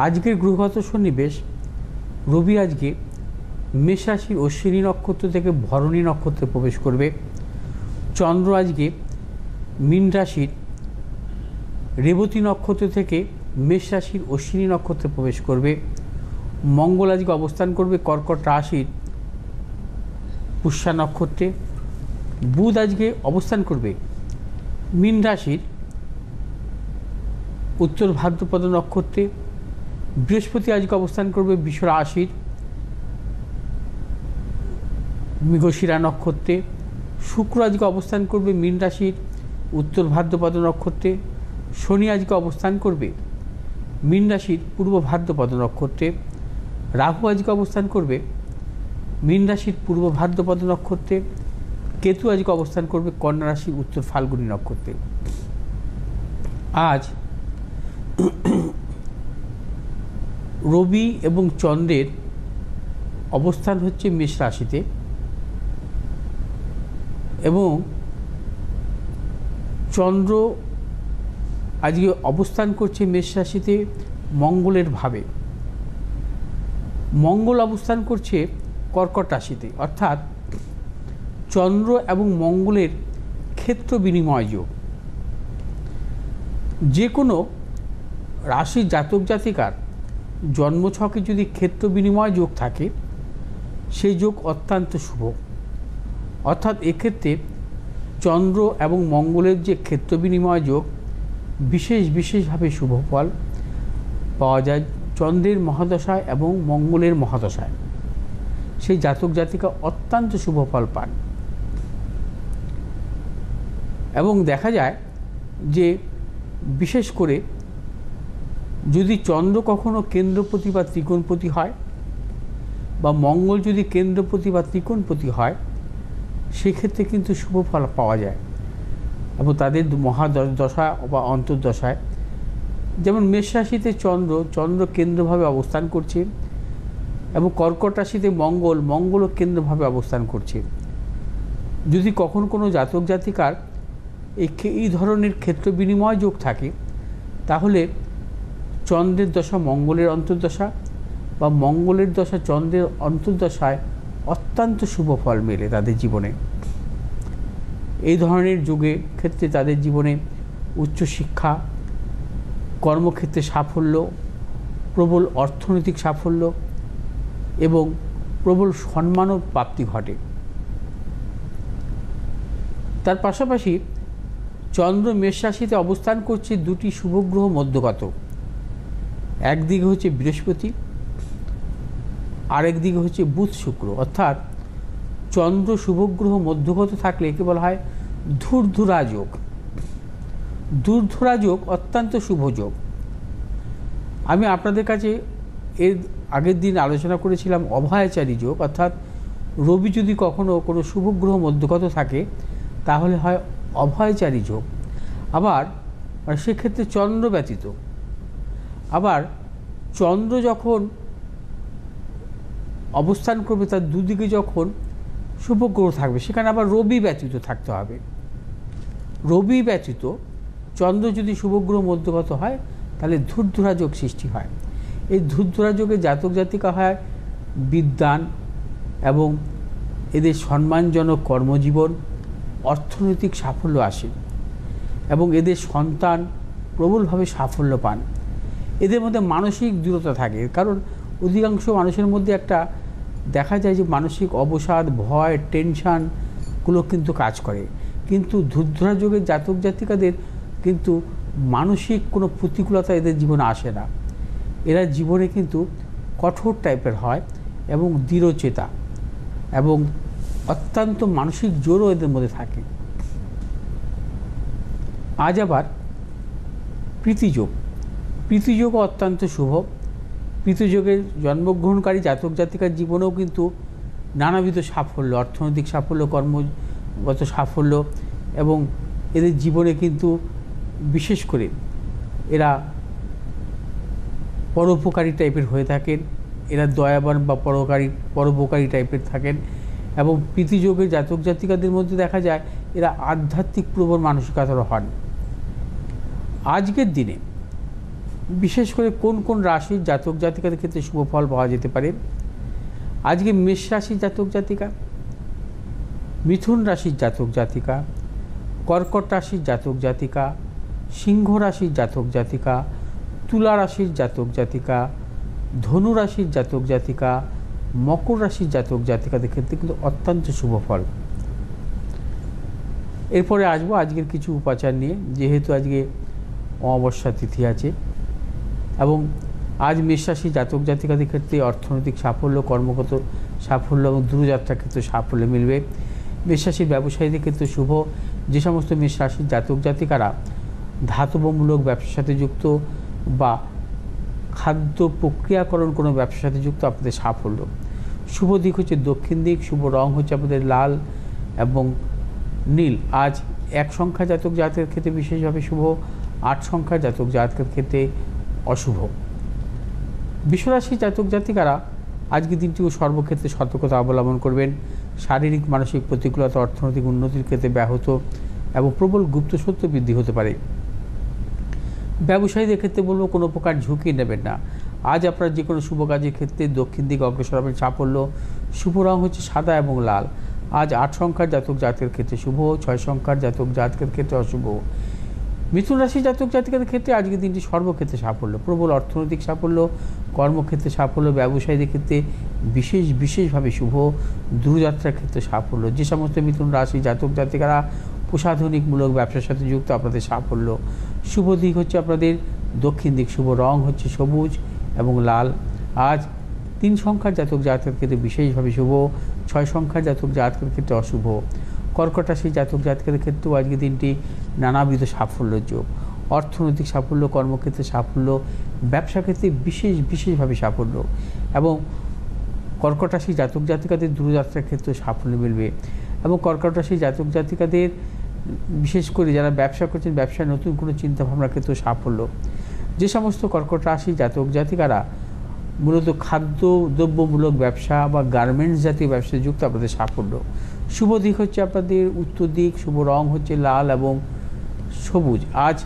আজকের গ্রহগত সন্নিবেশ, রবি আজকে মেষ রাশির অশ্বিনী নক্ষত্র থেকে ভরণী নক্ষত্রে প্রবেশ করবে। চন্দ্র আজকে মীন রাশির রেবতী নক্ষত্র থেকে মেষ রাশির অশ্বিনী নক্ষত্রে প্রবেশ করবে। মঙ্গল আজকে অবস্থান করবে কর্কট রাশির পুষ্যা নক্ষত্রে। বুধ আজকে অবস্থান করবে মীন রাশির উত্তর ভাদ্রপদ নক্ষত্রে। বৃহস্পতি আজকে অবস্থান করবে বৃষ রাশির মৃগশিরা নক্ষত্রে। শুক্র আজকে অবস্থান করবে মীন রাশির উত্তর ভাদ্রপদ নক্ষত্রে। শনি আজকে অবস্থান করবে মীন রাশির পূর্ব ভাদ্রপদ নক্ষত্রে। রাহু আজকে অবস্থান করবে মীন রাশির পূর্ব ভাদ্রপদ নক্ষত্রে। কেতু আজকে অবস্থান করবে কন্যা রাশির উত্তর ফাল্গুনী নক্ষত্রে। আজ রবি এবং চন্দ্রের অবস্থান হচ্ছে মেষ রাশিতে এবং চন্দ্র আজকে অবস্থান করছে মেষ রাশিতে মঙ্গলের ভাবে। মঙ্গল অবস্থান করছে কর্কট রাশিতে, অর্থাৎ চন্দ্র এবং মঙ্গলের ক্ষেত্র বিনিময় যোগ। যে কোনো রাশির জাতক জাতিকার জন্মছকে যদি ক্ষেত্র বিনিময় যোগ থাকে সেই যোগ অত্যন্ত শুভ। অর্থাৎ এক্ষেত্রে চন্দ্র এবং মঙ্গলের যে ক্ষেত্র বিনিময় যোগ বিশেষভাবে শুভ ফল পাওয়া যায় চন্দ্রের মহাদশায় এবং মঙ্গলের মহাদশায়। সেই জাতক জাতিকা অত্যন্ত শুভ ফল পান এবং দেখা যায় যে বিশেষ করে যদি চন্দ্র কখনো কেন্দ্রপতি বা ত্রিকোণপতি হয় বা মঙ্গল যদি কেন্দ্রপতি বা ত্রিকোণপতি হয় সেক্ষেত্রে কিন্তু শুভ ফল পাওয়া যায় এবং তাদের মহাদশা বা অন্তর্দশায়। যেমন মেষ রাশিতে চন্দ্র কেন্দ্রভাবে অবস্থান করছে এবং কর্কট রাশিতে মঙ্গলও কেন্দ্রভাবে অবস্থান করছে। যদি কখনো কোনো জাতক জাতিকার এই ধরনের ক্ষেত্র বিনিময় যোগ থাকে তাহলে চন্দ্রের দশা মঙ্গলের অন্তর্দশা বা মঙ্গলের দশা চন্দ্রের অন্তর্দশায় অত্যন্ত শুভ ফল মেলে তাদের জীবনে। এই ধরনের যুগে ক্ষেত্রে তাদের জীবনে উচ্চশিক্ষা, কর্মক্ষেত্রে সাফল্য, প্রবল অর্থনৈতিক সাফল্য এবং প্রবল সম্মানও প্রাপ্তি ঘটে। তার পাশাপাশি চন্দ্র মেষ রাশিতে অবস্থান করছে দুটি শুভগ্রহ মধ্যগত। একদিকে হচ্ছে বৃহস্পতি, আরেকদিকে হচ্ছে বুধ শুক্র। অর্থাৎ চন্দ্র শুভগ্রহ মধ্যগত থাকলে একে বলা হয় ধূর্ধরা যোগ। ধূর্ধরা যোগ অত্যন্ত শুভ যোগ। আমি আপনাদের কাছে এর আগের দিন আলোচনা করেছিলাম অভয়াচারী যোগ, অর্থাৎ রবি যদি কখনো কোনো শুভগ্রহ মধ্যগত থাকে তাহলে হয় অভয়াচারী যোগ। আবার সেক্ষেত্রে চন্দ্র ব্যতীত, আবার চন্দ্র যখন অবস্থান করবে তার দুদিকে যখন শুভগ্রহ থাকবে সেখানে আবার রবি ব্যতীত থাকতে হবে। রবি ব্যতীত চন্দ্র যদি শুভগ্রহ মধ্যগত হয় তাহলে ধূর্ধরা যোগ সৃষ্টি হয়। এই ধূর্ধরা যোগে জাতক জাতিকা হয় বিদ্বান এবং এদের সম্মানজনক কর্মজীবন, অর্থনৈতিক সাফল্য আসে এবং এদের সন্তান প্রবলভাবে সাফল্য পান। এদের মধ্যে মানসিক দৃঢ়তা থাকে, কারণ অধিকাংশ মানুষের মধ্যে একটা দেখা যায় যে মানসিক অবসাদ, ভয়, টেনশানগুলো কিন্তু কাজ করে, কিন্তু ধূর্ধরা যোগের জাতক জাতিকাদের কিন্তু মানসিক কোনো প্রতিকূলতা এদের জীবনে আসে না। এরা জীবনে কিন্তু কঠোর টাইপের হয় এবং দৃঢ়চেতা এবং অত্যন্ত মানসিক জোরও এদের মধ্যে থাকে। আজ আবার প্রীতিযোগও অত্যন্ত শুভ। প্রীতিযোগের জন্মগ্রহণকারী জাতক জাতিকার জীবনেও কিন্তু নানাবিধ সাফল্য, অর্থনৈতিক সাফল্য, কর্মগত সাফল্য এবং এদের জীবনে কিন্তু বিশেষ করে এরা পরোপকারী টাইপের হয়ে থাকেন। এরা দয়াবান বা পরোপকারী টাইপের থাকেন এবং প্রীতিযোগের জাতক জাতিকাদের মধ্যে দেখা যায় এরা আধ্যাত্মিক প্রবণ মানসিকতার হন। আজকের দিনে বিশেষ করে কোন কোন রাশির জাতক জাতিকাদের ক্ষেত্রে শুভ ফল পাওয়া যেতে পারে। আজকে মেষ রাশির জাতক জাতিকা, মিথুন রাশির জাতক জাতিকা, কর্কট রাশির জাতক জাতিকা, সিংহ রাশির জাতক জাতিকা, তুলা রাশির জাতক জাতিকা, ধনু রাশির জাতক জাতিকা, মকর রাশির জাতক জাতিকাদের ক্ষেত্রে কিন্তু অত্যন্ত শুভ ফল। এরপরে আসবো আজকের কিছু উপাচার নিয়ে, যেহেতু আজকে অমাবস্যা তিথি আছে এবং আজ মেষ রাশির জাতক জাতিকাদের ক্ষেত্রে অর্থনৈতিক সাফল্য, কর্মগত সাফল্য এবং দূরযাত্রার ক্ষেত্রে সাফল্য মিলবে। মেষ রাশির ব্যবসায়ীদের ক্ষেত্রে শুভ। যে সমস্ত মেষ রাশির জাতক জাতিকারা ধাতবমূলক ব্যবসার সাথে যুক্ত বা খাদ্য প্রক্রিয়াকরণ কোনো ব্যবসার সাথে যুক্ত, আপনাদের সাফল্য। শুভ দিক হচ্ছে দক্ষিণ দিক, শুভ রং হচ্ছে আপনাদের লাল এবং নীল। আজ 1 সংখ্যা জাতক জাতকের ক্ষেত্রে বিশেষভাবে শুভ, 8 সংখ্যা জাতক জাতকের ক্ষেত্রে অশুভ। বিশ্বরাশির জাতক জাতিকারা আজকে দিনটিও সর্বক্ষেত্রে সতর্কতা অবলম্বন করবেন। শারীরিক মানসিক প্রতিকূলতা অর্থনৈতিক উন্নতির ক্ষেত্রে ব্যাহত এবং প্রবল গুপ্তসত্য বৃদ্ধি হতে পারে। ব্যবসায়ীদের ক্ষেত্রে বলবো কোনো প্রকার ঝুঁকি নেবেন না। আজ আপনার যে কোনো শুভ কাজের ক্ষেত্রে দক্ষিণ দিকে অগ্রসর হবেন, সাফল্য। শুভ রং হচ্ছে সাদা এবং লাল। আজ 8 সংখ্যার জাতক জাতকের ক্ষেত্রে শুভ, 6 সংখ্যার জাতক জাতকের ক্ষেত্রে অশুভ। মিথুন রাশির জাতক জাতিকাদের ক্ষেত্রে আজকের দিনটি সর্বক্ষেত্রে সাফল্য, প্রবল অর্থনৈতিক সাফল্য, কর্মক্ষেত্রে সাফল্য, ব্যবসায়ীদের ক্ষেত্রে বিশেষভাবে শুভ, দূরযাত্রার ক্ষেত্রে সাফল্য। যে সমস্ত মিথুন রাশির জাতক জাতিকারা প্রসাধনিকমূলক ব্যবসার সাথে যুক্ত, আপনাদের সাফল্য। শুভ দিক হচ্ছে আপনাদের দক্ষিণ দিক, শুভ রং হচ্ছে সবুজ এবং লাল। আজ 3 সংখ্যার জাতক জাতকের ক্ষেত্রে বিশেষভাবে শুভ, 6 সংখ্যার জাতক জাতকের ক্ষেত্রে অশুভ। কর্কট রাশির জাতক জাতকের ক্ষেত্রেও আজকের দিনটি নানাবিধ সাফল্যের যোগ, অর্থনৈতিক সাফল্য, কর্মক্ষেত্রে সাফল্য, ব্যবসা ক্ষেত্রে বিশেষভাবে সাফল্য এবং কর্কট রাশির জাতক জাতিকাদের দূরযাত্রার ক্ষেত্রে সাফল্য মিলবে। এবং কর্কট রাশির জাতক জাতিকাদের বিশেষ করে যারা ব্যবসা করছেন, ব্যবসায় নতুন কোনো চিন্তাভাবনার ক্ষেত্রে সাফল্য। যে সমস্ত কর্কট রাশির জাতক জাতিকারা মূলত খাদ্য দ্রব্যমূলক ব্যবসা বা গার্মেন্টস জাতীয় ব্যবসায় যুক্ত, আপনাদের সাফল্য। শুভ দিক হচ্ছে আপনাদের উত্তর দিক, শুভ রং হচ্ছে লাল এবং সবুজ। আজ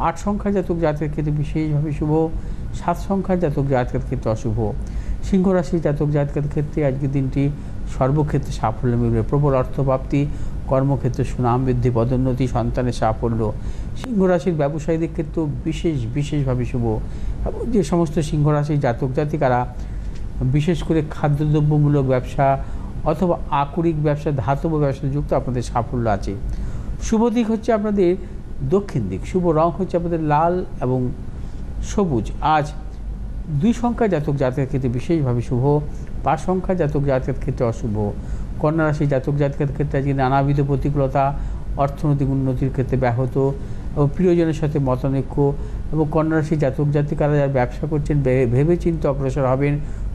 8 সংখ্যার জাতক জাতকের ক্ষেত্রে বিশেষভাবে শুভ, 7 সংখ্যার জাতক জাতকের ক্ষেত্রে অশুভ। সিংহ রাশির জাতক জাতকের ক্ষেত্রে আজকের দিনটি সর্বক্ষেত্রে সাফল্য মিলবে, প্রবল অর্থপ্রাপ্তি, কর্মক্ষেত্রে সুনাম বৃদ্ধি, পদোন্নতি, সন্তানের সাফল্য। সিংহ রাশির ব্যবসায়ীদের ক্ষেত্রেও বিশেষভাবে শুভ। এবং যে সমস্ত সিংহ রাশির জাতক জাতিকারা বিশেষ করে খাদ্যদ্রব্যমূলক ব্যবসা অথবা আকরিক ব্যবসা, ধাতব ব্যবসায় যুক্ত, আপনাদের সাফল্য আছে। শুভ দিক হচ্ছে আপনাদের দক্ষিণ দিক, শুভ রং হচ্ছে আপনাদের লাল এবং সবুজ। আজ 2 সংখ্যা জাতক জাতকের ক্ষেত্রে বিশেষভাবে শুভ, 5 সংখ্যা জাতক জাতকের ক্ষেত্রে অশুভ। কন্যা রাশির জাতক জাতকের ক্ষেত্রে আজকে নানাবিধ প্রতিকূলতা, অর্থনৈতিক উন্নতির ক্ষেত্রে ব্যাহত এবং প্রিয়জনের সাথে মতানৈক্য। এবং কন্যা রাশির জাতক জাতিকারা যারা ব্যবসা করছেন ভেবে চিন্তে অগ্রসর হবেন,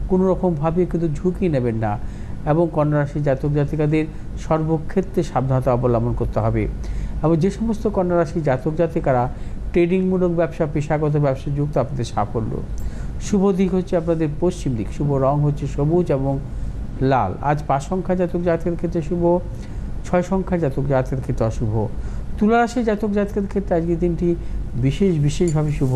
কোনো রকমভাবে কিন্তু ঝুঁকি নেবেন না। এবং কন্যা রাশির জাতক জাতিকাদের সর্বক্ষেত্রে সাবধানতা অবলম্বন করতে হবে। এবং যে সমস্ত কন্যা রাশির জাতক জাতিকারা ট্রেডিংমূলক ব্যবসা, পেশাগত ব্যবসায় যুক্ত, আপনাদের সাফল্য। শুভ দিক হচ্ছে আপনাদের পশ্চিম দিক, শুভ রং হচ্ছে সবুজ এবং লাল। আজ 5 সংখ্যা জাতক জাতকের ক্ষেত্রে শুভ, 6 সংখ্যা জাতক জাতকের ক্ষেত্রে অশুভ। তুলা রাশির জাতক জাতকের ক্ষেত্রে আজকের দিনটি বিশেষভাবে শুভ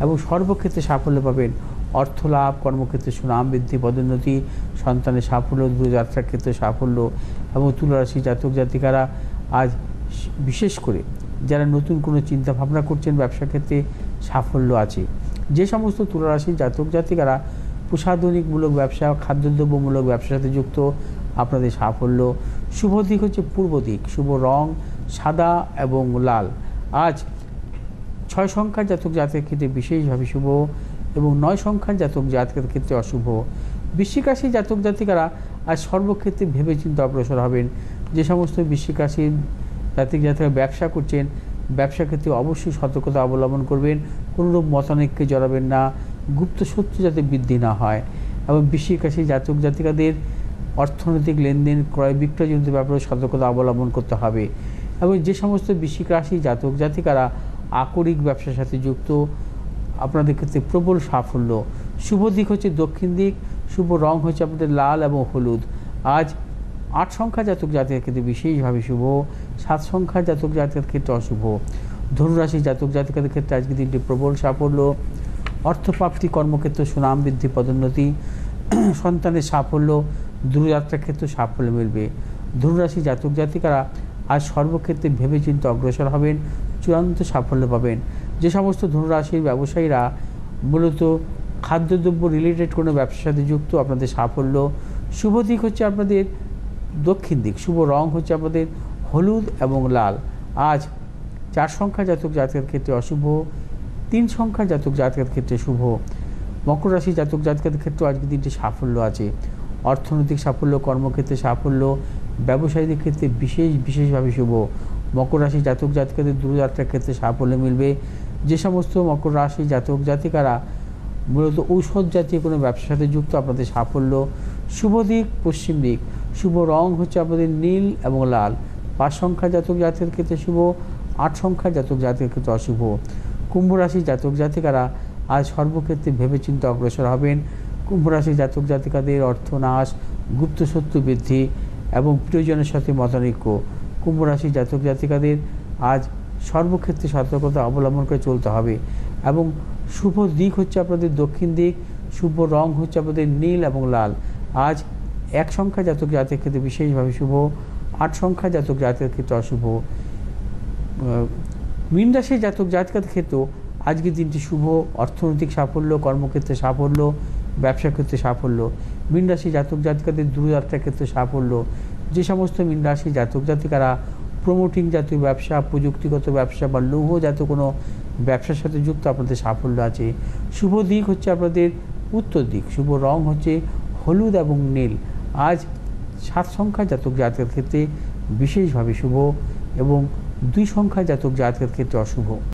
এবং সর্বক্ষেত্রে সাফল্য পাবেন। অর্থ লাভ, কর্মক্ষেত্রে সুনাম বৃদ্ধি, পদোন্নতি, সন্তানের সাফল্য, দূরযাত্রার ক্ষেত্রে সাফল্য। এবং তুলা রাশির জাতক জাতিকারা আজ বিশেষ করে যারা নতুন কোনো চিন্তা ভাবনা করছেন, ব্যবসা ক্ষেত্রে সাফল্য আছে। যে সমস্ত তুলা রাশির জাতক জাতিকারা প্রসাধনিকমূলক ব্যবসা, খাদ্যদ্রব্যমূলক ব্যবসার সাথে যুক্ত, আপনাদের সাফল্য। শুভ দিক হচ্ছে পূর্ব দিক, শুভ রং সাদা এবং লাল। আজ 6 সংখ্যার জাতক জাতকের ক্ষেত্রে বিশেষভাবে শুভ এবং 9 সংখ্যার জাতক জাতকের ক্ষেত্রে অশুভ। বৃশ্চিক রাশির জাতক জাতিকারা আজ সর্বক্ষেত্রে ভেবেচিন্তে অগ্রসর হবেন। যে সমস্ত বৃশ্চিক রাশির জাতক জাতিকারা ব্যবসা করছেন, ব্যবসা ক্ষেত্রে অবশ্যই সতর্কতা অবলম্বন করবেন, কোনোরূপ মতানৈক্যে জড়াবেন না, গুপ্ত শত্রু যাতে বৃদ্ধি না হয়। এবং বৃশ্চিক রাশির জাতক জাতিকাদের অর্থনৈতিক লেনদেন, ক্রয় বিক্রয়জনিত ব্যাপারে সতর্কতা অবলম্বন করতে হবে। এবং যে সমস্ত বৃশ্চিক রাশির জাতক জাতিকারা আকরিক ব্যবসার সাথে যুক্ত, আপনাদের ক্ষেত্রে প্রবল সাফল্য। শুভ দিক হচ্ছে দক্ষিণ দিক, শুভ রং হচ্ছে আপনাদের লাল এবং হলুদ। আজ 8 সংখ্যা জাতক জাতকের ক্ষেত্রে বিশেষভাবে শুভ, 7 সংখ্যা জাতক জাতকের ক্ষেত্রে অশুভ। ধনুরাশির জাতক জাতিকাদের ক্ষেত্রে আজকের দিনটি প্রবল সাফল্য, অর্থপ্রাপ্তি, কর্মক্ষেত্র সুনাম বৃদ্ধি, পদোন্নতি, সন্তানের সাফল্য, দূরযাত্রার ক্ষেত্রে সাফল্য মিলবে। ধনুরাশি জাতক জাতিকারা আজ সর্বক্ষেত্রে ভেবেচিন্তে অগ্রসর হবেন, চূড়ান্ত সাফল্য পাবেন। যে সমস্ত ধনুরাশির ব্যবসায়ীরা মূলত খাদ্যদ্রব্য রিলেটেড কোনো ব্যবসার সাথে যুক্ত, আপনাদের সাফল্য। শুভ দিক হচ্ছে আপনাদের দক্ষিণ দিক, শুভ রং হচ্ছে আপনাদের হলুদ এবং লাল। আজ 4 সংখ্যা জাতক জাতকের ক্ষেত্রে অশুভ, 3 সংখ্যা জাতক জাতকের ক্ষেত্রে শুভ। মকর রাশি জাতক জাতকের ক্ষেত্রে আজকে দিনটি সাফল্য আছে, অর্থনৈতিক সাফল্য, কর্মক্ষেত্রে সাফল্য, ব্যবসায়ীদের ক্ষেত্রে বিশেষভাবে শুভ। মকর রাশি জাতক জাতিকাদের দূরযাত্রার ক্ষেত্রে সাফল্য মিলবে। যে সমস্ত মকর রাশি জাতক জাতিকারা মূলত ঔষধ জাতীয় কোনো ব্যবসার সাথে যুক্ত, আপনাদের সাফল্য। শুভ দিক পশ্চিম দিক, শুভ রং হচ্ছে আপনাদের নীল এবং লাল। 5 সংখ্যা জাতক জাতকের ক্ষেত্রে শুভ, 8 সংখ্যা জাতক জাতকের ক্ষেত্রে অশুভ। কুম্ভ রাশি জাতক জাতিকারা আজ সর্বক্ষেত্রে ভেবেচিন্তে অগ্রসর হবেন। কুম্ভ রাশি জাতক জাতিকাদের অর্থনাশ, গুপ্ত শত্রু বৃদ্ধি এবং প্রিয়জনের সাথে মতানৈক্য। কুম্ভ রাশি জাতক জাতিকাদের আজ সর্বক্ষেত্রে সতর্কতা অবলম্বন করে চলতে হবে এবং শুভ দিক হচ্ছে আপনাদের দক্ষিণ দিক, শুভ রং হচ্ছে আপনাদের নীল এবং লাল। আজ 1 সংখ্যা জাতক জাতকের ক্ষেত্রে বিশেষভাবে শুভ, 8 সংখ্যা জাতক জাতকের ক্ষেত্রে অশুভ। মীন রাশি জাতক জাতিকাদের ক্ষেত্রেও আজকের দিনটি শুভ, অর্থনৈতিক সাফল্য, কর্মক্ষেত্রে সাফল্য, ব্যবসা ক্ষেত্রে সাফল্য। মীন রাশি জাতক জাতিকাদের দূরযাত্রার ক্ষেত্রে সাফল্য। যে সমস্ত মীন রাশি জাতক জাতিকারা প্রমোটিং জাতীয় ব্যবসা, প্রযুক্তিগত ব্যবসা বা লৌহ জাতীয় কোনো ব্যবসার সাথে যুক্ত, আপনাদের সাফল্য আছে। শুভ দিক হচ্ছে আপনাদের উত্তর দিক, শুভ রং হচ্ছে হলুদ এবং নীল। আজ 7 সংখ্যা জাতক জাতকের ক্ষেত্রে বিশেষভাবে শুভ এবং 2 সংখ্যা জাতক জাতকের ক্ষেত্রে অশুভ।